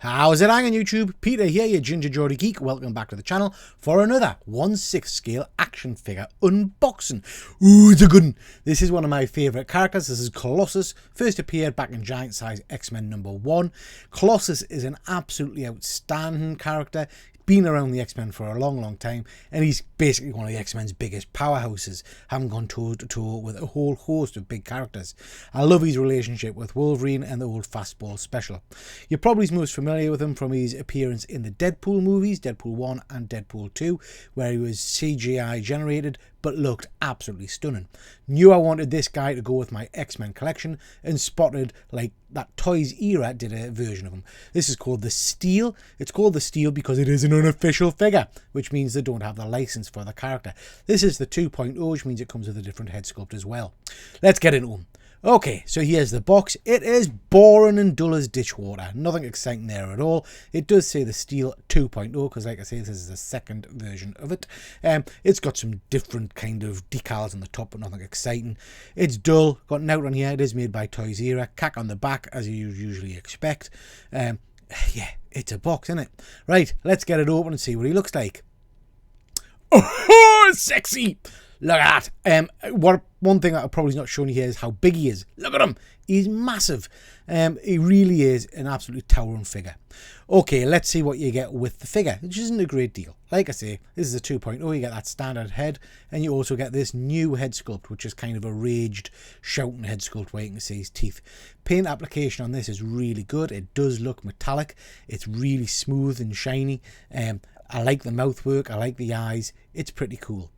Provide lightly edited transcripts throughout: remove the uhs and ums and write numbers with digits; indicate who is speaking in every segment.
Speaker 1: How's it hanging, YouTube? Peter here, your Ginger Geordie Geek. Welcome back to the channel for another 1/6 scale action figure unboxing. Ooh, it's a good one. This is one of my favourite characters. This is Colossus. First appeared back in Giant Size X-Men #1. Colossus is an absolutely outstanding character. Been around the X-Men for a long time, and he's basically one of the X-Men's biggest powerhouses, having gone toe to toe with a whole host of big characters. I love his relationship with Wolverine and the old fastball special. You're probably most familiar with him from his appearance in the Deadpool movies, Deadpool 1 and Deadpool 2, where he was CGI generated but looked absolutely stunning. Knew I wanted this guy to go with my X-Men collection and spotted like that Toys era did a version of him. This is called the Steel. It's called the Steel because it is an unofficial figure, which means they don't have the license for the character. This is the 2.0, which means it comes with a different head sculpt as well. Let's get into him. Okay, so here's the box. It is boring and dull as ditch water. Nothing exciting there at all. It does say the Steel 2.0 because, like I say, this is the second version of it. It's got some different kind of decals on the top, but nothing exciting. It's dull. Got an out on here. It is made by Toys era. Cack on the back, as you usually expect. Yeah, it's a box, isn't it? Right, let's get it open and see what he looks like. Oh, sexy! Look at that. One thing that I've probably not shown you here is how big he is. Look at him. He's massive. He really is an absolutely towering figure. Okay, let's see what you get with the figure, which isn't a great deal. Like I say, this is a 2.0. You get that standard head, and you also get this new head sculpt, which is kind of a raged, shouting head sculpt where you can see his teeth. Paint application on this is really good. It does look metallic. It's really smooth and shiny. I like the mouth work. I like the eyes. It's pretty cool.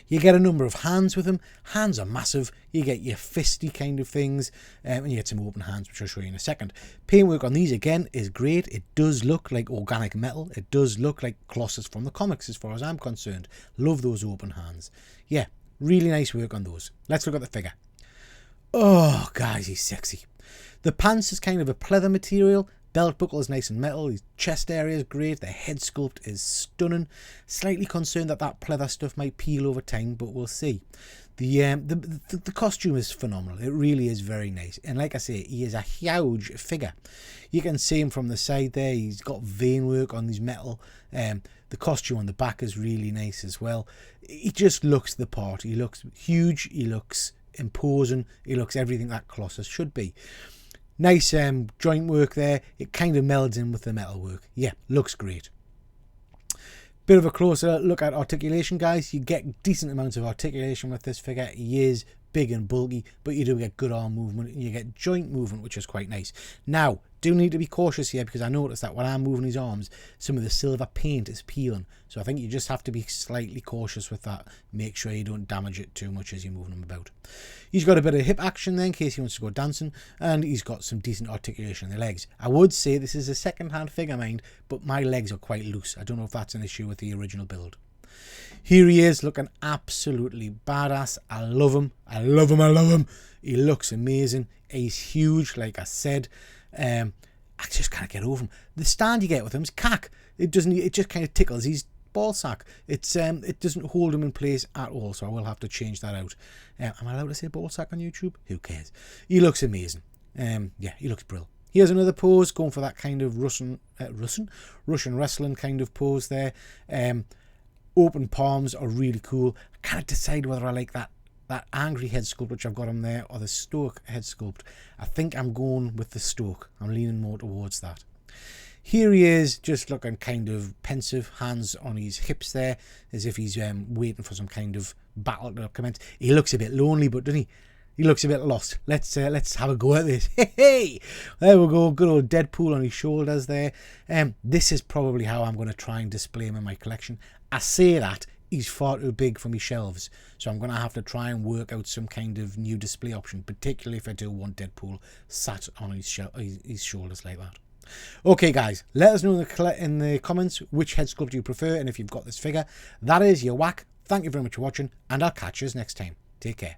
Speaker 1: You get a number of hands with them. Hands are massive. You get your fisty kind of things, and you get some open hands, which I'll show you in a second. Paintwork on these, again, is great. It does look like organic metal. It does look like Colossus from the comics, as far as I'm concerned. Love those open hands. Yeah, really nice work on those. Let's look at the figure. Oh, guys, he's sexy. The pants is kind of a pleather material. Belt buckle is nice and metal. His chest area is great. The head sculpt is stunning. Slightly concerned that pleather stuff might peel over time, but we'll see. The costume is phenomenal. It really is very nice. And like I say, he is a huge figure. You can see him from the side there. He's got vein work on his metal. The costume on the back is really nice as well. He just looks the part. He looks huge. He looks imposing. He looks everything that Colossus should be. Nice joint work there. It kind of melds in with the metal work. Yeah, looks great. Bit of a closer look at articulation, guys. You get decent amounts of articulation with this figure. He is big and bulky, but you do get good arm movement and you get joint movement, which is quite nice. Now, do need to be cautious here because I noticed that when I'm moving his arms, some of the silver paint is peeling. So I think you just have to be slightly cautious with that. Make sure you don't damage it too much as you're moving him about. He's got a bit of hip action there in case he wants to go dancing, and he's got some decent articulation in the legs. I would say this is a second-hand figure, mind, but my legs are quite loose. I don't know if that's an issue with the original build. Here he is, looking absolutely badass. I love him. I love him. I love him. He looks amazing. He's huge, like I said. I just can't get over him. The stand you get with him is cack. It just kind of tickles his ball sack. It doesn't hold him in place at all, so I will have to change that out. Am I allowed to say ball sack on YouTube? Who cares? He looks amazing. Yeah, he looks brilliant. Here's another pose, going for that kind of Russian wrestling kind of pose there. Open palms are really cool. I can't decide whether I like that angry head sculpt which I've got on there or the Stoke head sculpt. I think I'm going with the Stoke. I'm leaning more towards that. Here he is, just looking kind of pensive, hands on his hips there, as if he's waiting for some kind of battle to commence. He looks a bit lonely, but doesn't he? He looks a bit lost. Let's have a go at this. Hey, there we go. Good old Deadpool on his shoulders there. This is probably how I'm going to try and display him in my collection. I say that he's far too big for my shelves, so I'm going to have to try and work out some kind of new display option, particularly if I do want Deadpool sat on his shoulders like that. Okay, guys, let us know in the comments which head sculpt you prefer and if you've got this figure. That is your whack. Thank you very much for watching, and I'll catch you next time. Take care.